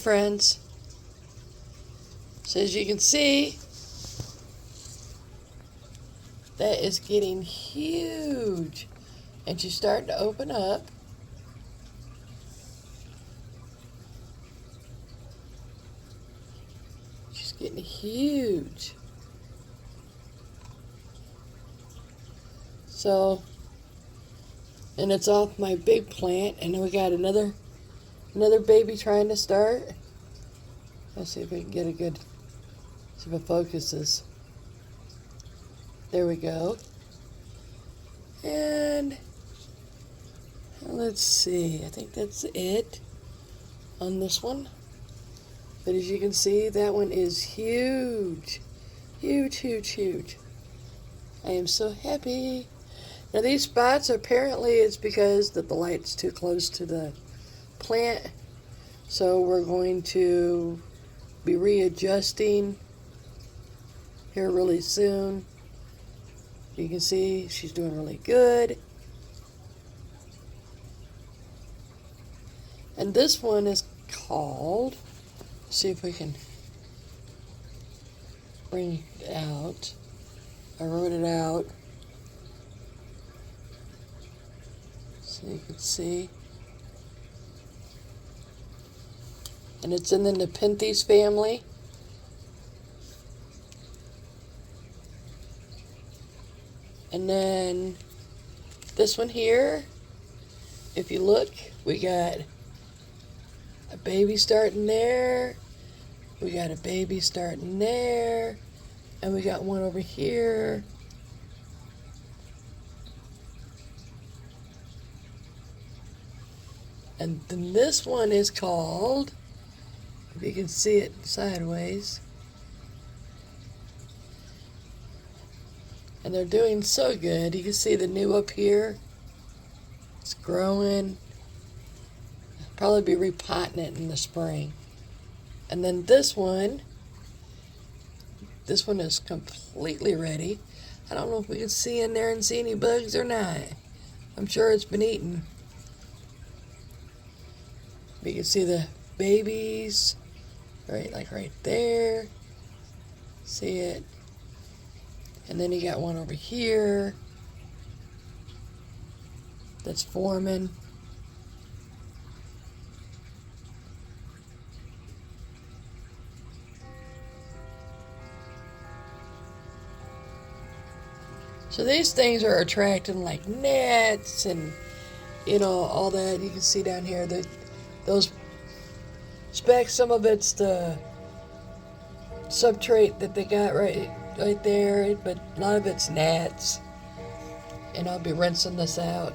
friends. So as you can see, that is getting huge. And she's starting to open up. She's getting huge. So, and it's off my big plant, and then we got another baby trying to start. Let's see if we can get a good, see if it focuses. There we go. And let's see, I think that's it on this one. But as you can see, that one is huge. Huge, huge, huge. I am so happy. Now these spots, apparently it's because that the light's too close to the plant. So we're going to be readjusting here really soon. You can see she's doing really good. And this one is called, let's see if we can bring it out. I wrote it out so you can see. And it's in the Nepenthes family. And then this one here, if you look, we got a baby starting there. We got a baby starting there. And we got one over here. And then this one is called, if you can see it sideways. And they're doing so good. You can see the new up here. It's growing. Probably be repotting it in the spring. And then this one is completely ready. I don't know if we can see in there and see any bugs or not. I'm sure it's been eaten. You can see the babies, right, like right there. See it? And then you got one over here that's forming. So these things are attracting like gnats and, you know, all that. You can see down here that those specks, some of it's the substrate that they got right there, but a lot of it's gnats. And I'll be rinsing this out.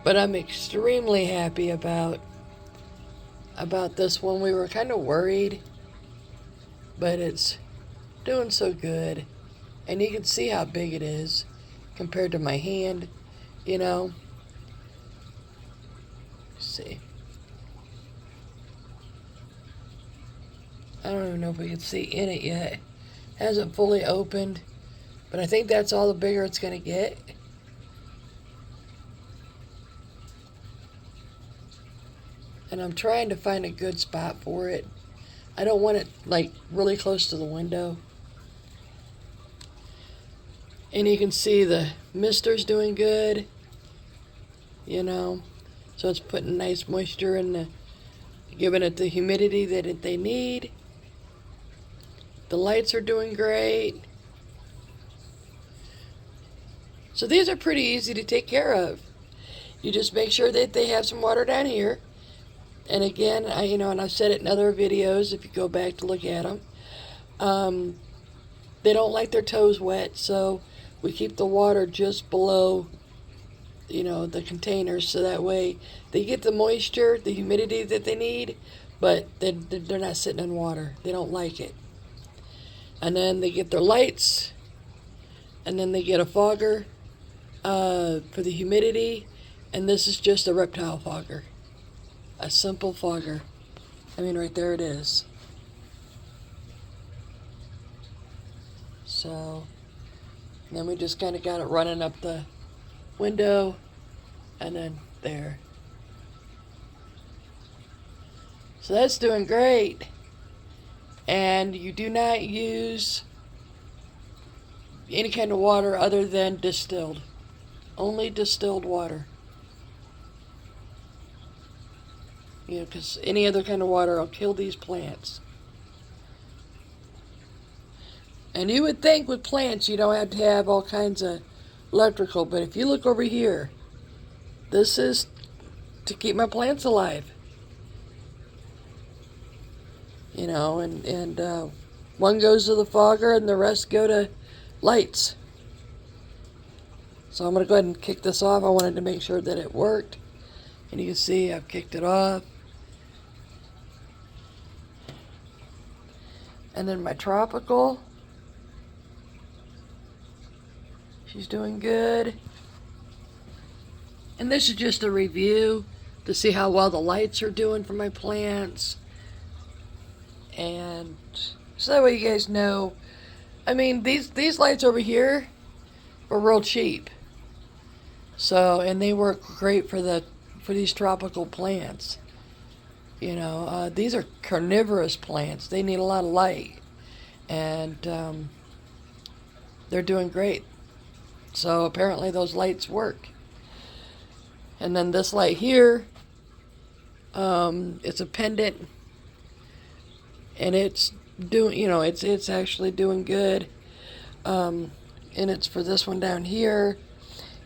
But I'm extremely happy about this one. We were kind of worried, but it's doing so good. And you can see how big it is compared to my hand, you know. Let's see. I don't even know if we can see in it yet. It hasn't fully opened, but I think that's all the bigger it's going to get. And I'm trying to find a good spot for it. I don't want it like really close to the window. And you can see the mister's doing good, you know. So it's putting nice moisture in giving it the humidity that they need. The lights are doing great. So these are pretty easy to take care of. You just make sure that they have some water down here. And again, and I've said it in other videos if you go back to look at them. They don't like their toes wet, so we keep the water just below, the containers, so that way they get the moisture, the humidity that they need, but they're not sitting in water. They don't like it. And then they get their lights, and then they get a fogger for the humidity, and this is just a reptile fogger. A simple fogger. Right there it is. So, then we just kind of got it running up the window, and then there. So that's doing great. And you do not use any kind of water other than distilled. Only distilled water. You know, because any other kind of water will kill these plants. And you would think with plants you don't have to have all kinds of electrical, but if you look over here, this is to keep my plants alive. You know, and one goes to the fogger and the rest go to lights. So I'm going to go ahead and kick this off. I wanted to make sure that it worked. And you can see I've kicked it off. And then my tropical. She's doing good. And this is just a review to see how well the lights are doing for my plants. And so that way you guys know. I mean, these lights over here were real cheap. So, and they work great for these tropical plants. You know, these are carnivorous plants. They need a lot of light. And they're doing great. So apparently those lights work. And then this light here, it's a pendant. And it's doing, you know, it's actually doing good. And it's for this one down here.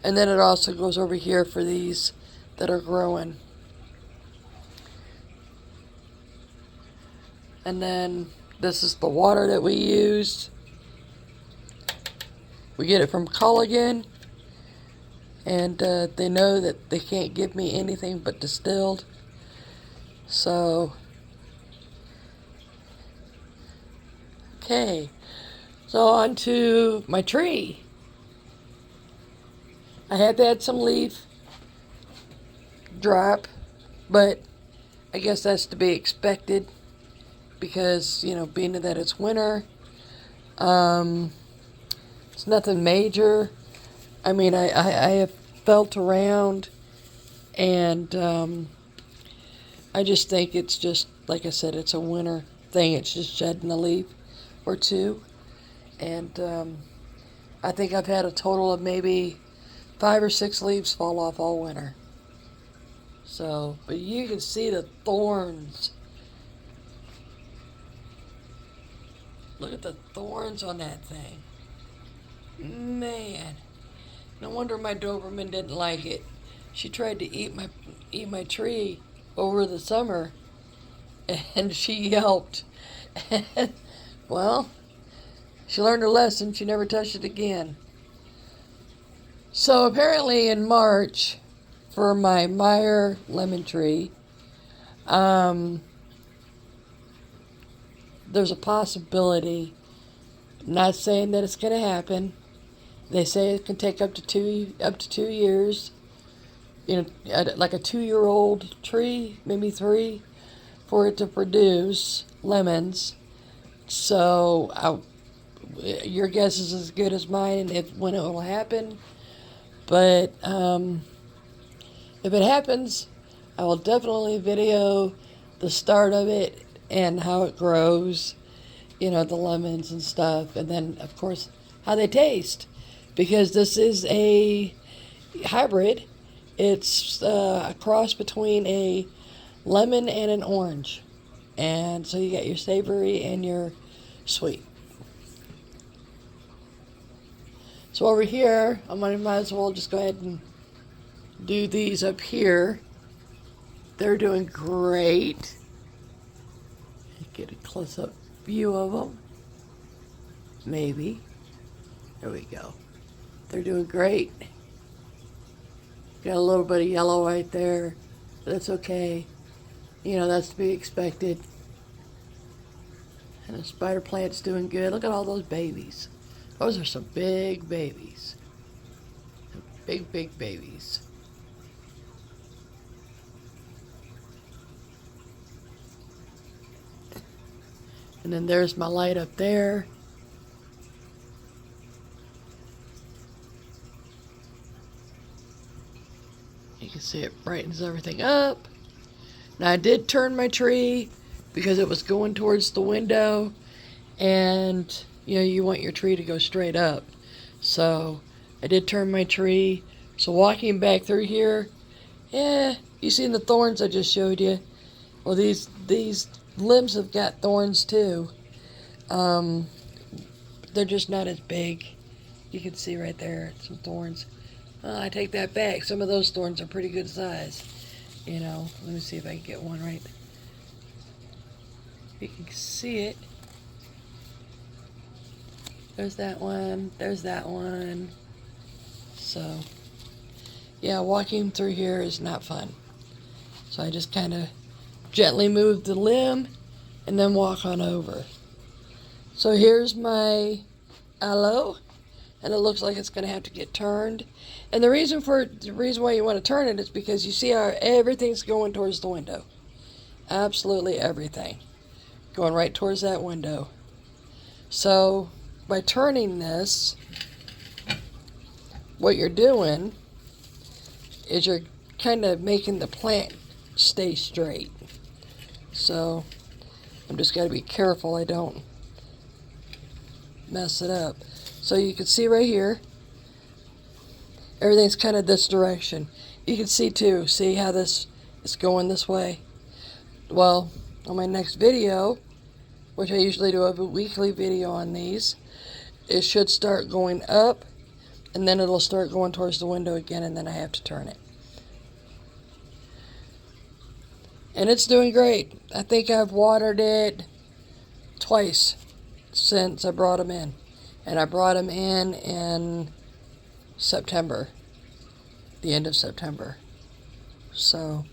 And then it also goes over here for these that are growing. And then this is the water that we use. We get it from Culligan. And they know that they can't give me anything but distilled. So, okay. So on to my tree. I had had some leaf drop, but I guess that's to be expected because, you know, being that it's winter, it's nothing major. I mean, I have felt around, and I just think it's just, like I said, it's a winter thing. It's just shedding a leaf or two, and I think I've had a total of maybe 5 or 6 leaves fall off all winter. So, but you can see the thorns. Look at the thorns on that thing. Man, no wonder my Doberman didn't like it. She tried to eat my tree over the summer, and she yelped. Well, she learned her lesson. She never touched it again. So apparently in March, for my Meyer lemon tree, there's a possibility, not saying that it's going to happen. They say it can take up to 2 years, you know, like a 2-year-old tree, maybe 3, for it to produce lemons. So your guess is as good as mine when it will happen. But if it happens, I will definitely video the start of it and how it grows, you know, the lemons and stuff, and then of course how they taste, because this is a hybrid. It's a cross between a lemon and an orange, and so you got your savory and your sweet. So over here, I might as well just go ahead and do these up here. They're doing great. Get a close-up view of them. Maybe. There we go. They're doing great. Got a little bit of yellow right there, but that's okay. You know, that's to be expected. And the spider plant's doing good. Look at all those babies. Those are some big babies. Big, big babies. And then there's my light up there. You can see it brightens everything up. Now I did turn my tree because it was going towards the window, and you know, you want your tree to go straight up. So I did turn my tree. So walking back through here, yeah, you seen the thorns I just showed you. Well, these limbs have got thorns too. They're just not as big. You can see right there some thorns. I take that back. Some of those thorns are pretty good size. You know, let me see if I can get one right. You can see it. There's that one. There's that one. So, yeah, walking through here is not fun. So I just kind of gently move the limb and then walk on over. So here's my aloe, and it looks like it's going to have to get turned. And the reason why you want to turn it is because you see how everything's going towards the window. Absolutely everything going right towards that window. So by turning this, what you're doing is you're kind of making the plant stay straight. So I'm just got to be careful I don't mess it up. So you can see right here, everything's kind of this direction. You can see too, see how this is going this way? Well, on my next video, which I usually do a weekly video on these, it should start going up, and then it'll start going towards the window again, and then I have to turn it. And it's doing great. I think I've watered it twice since I brought them in. And I brought them in September, the end of September. So,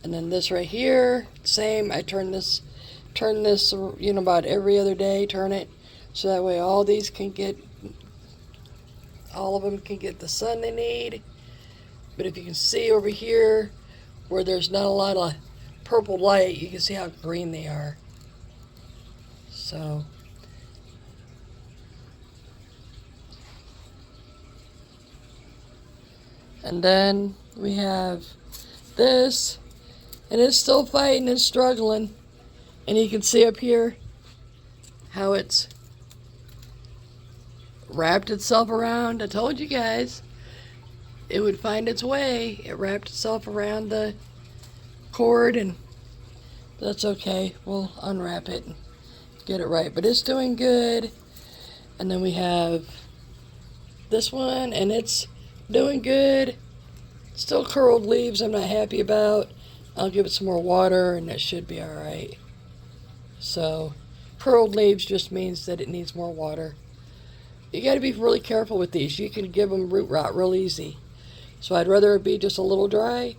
and then this right here, same. I turn this, you know, about every other day. Turn it so that way all of them can get the sun they need. But if you can see over here, where there's not a lot of purple light, you can see how green they are. So, and then we have this, and it's still fighting and struggling. And you can see up here how it's wrapped itself around. I told you guys it would find its way. It wrapped itself around the cord, and that's okay. We'll unwrap it and get it right. But it's doing good. And then we have this one, and it's doing good. Still curled leaves I'm not happy about. I'll give it some more water, and that should be alright. So, curled leaves just means that it needs more water. You got to be really careful with these. You can give them root rot real easy. So I'd rather it be just a little dry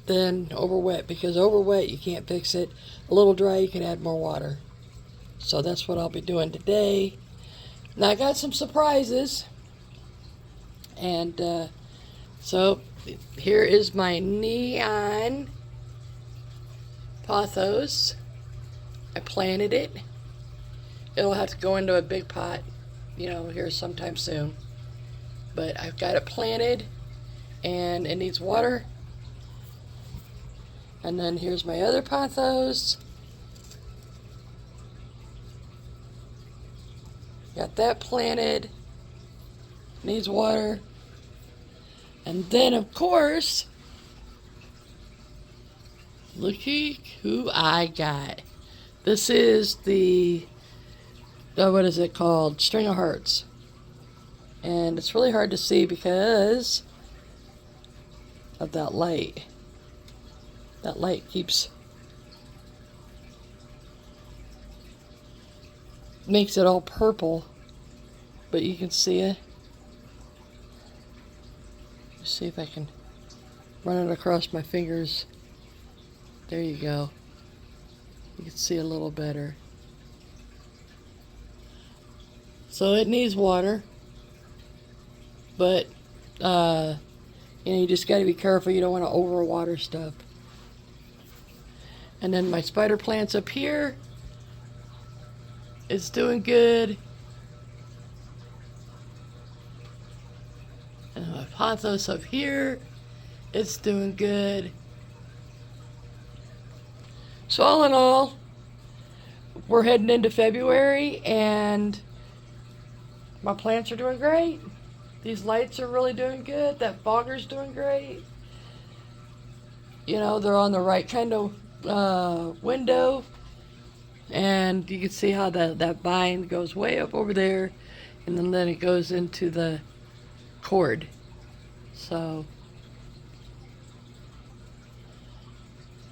than over wet, because over wet you can't fix it. A little dry you can add more water. So that's what I'll be doing today. Now I got some surprises. And so here is my neon pothos. I planted it. It'll have to go into a big pot, you know, here sometime soon. But I've got it planted, and it needs water. And then here's my other pothos. Got that planted. Needs water. And then, of course, looky who I got. This is the, what is it called? String of Hearts. And it's really hard to see because of that light. That light makes it all purple, but you can see it. Let's see if I can run it across my fingers. There you go. You can see a little better. So it needs water, but you know, you just got to be careful. You don't want to overwater stuff. And then my spider plants up here, it's doing good. And my pothos up here, it's doing good. So all in all, we're heading into February and my plants are doing great. These lights are really doing good. That fogger's doing great. You know, they're on the right kind of window. And you can see how that vine goes way up over there. And then it goes into the cord. So,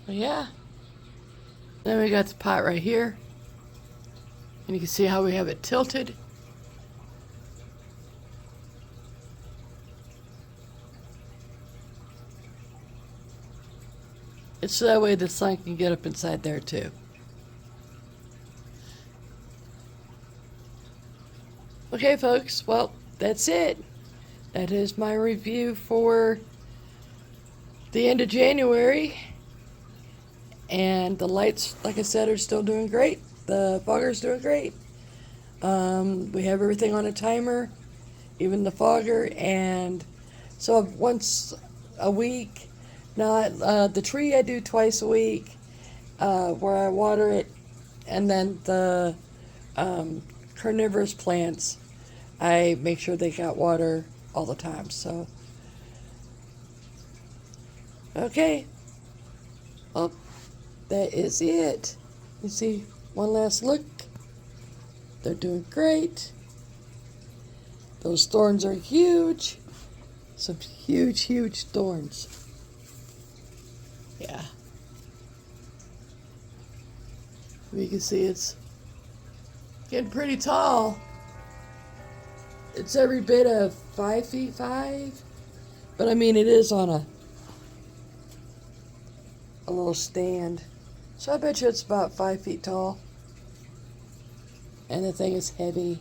yeah. Then we got the pot right here. And you can see how we have it tilted. It's so that way the sun can get up inside there too. Okay, folks, well, that's it. That is my review for the end of January. And the lights, like I said, are still doing great. The fogger's doing great. We have everything on a timer, even the fogger. And so once a week, not the tree I do twice a week, where I water it. And then the carnivorous plants, I make sure they got water all the time. So, okay. Well, that is it. You see one last look. They're doing great. Those thorns are huge. Some huge, huge thorns. Yeah. You can see it's getting pretty tall. It's every bit of 5 feet 5. But I mean, it is on a little stand. So I bet you it's about 5 feet tall. And the thing is heavy.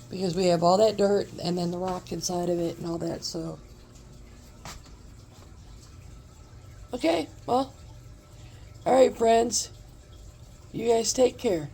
Because we have all that dirt and then the rock inside of it and all that, so. Okay, well. Alright, friends. You guys take care.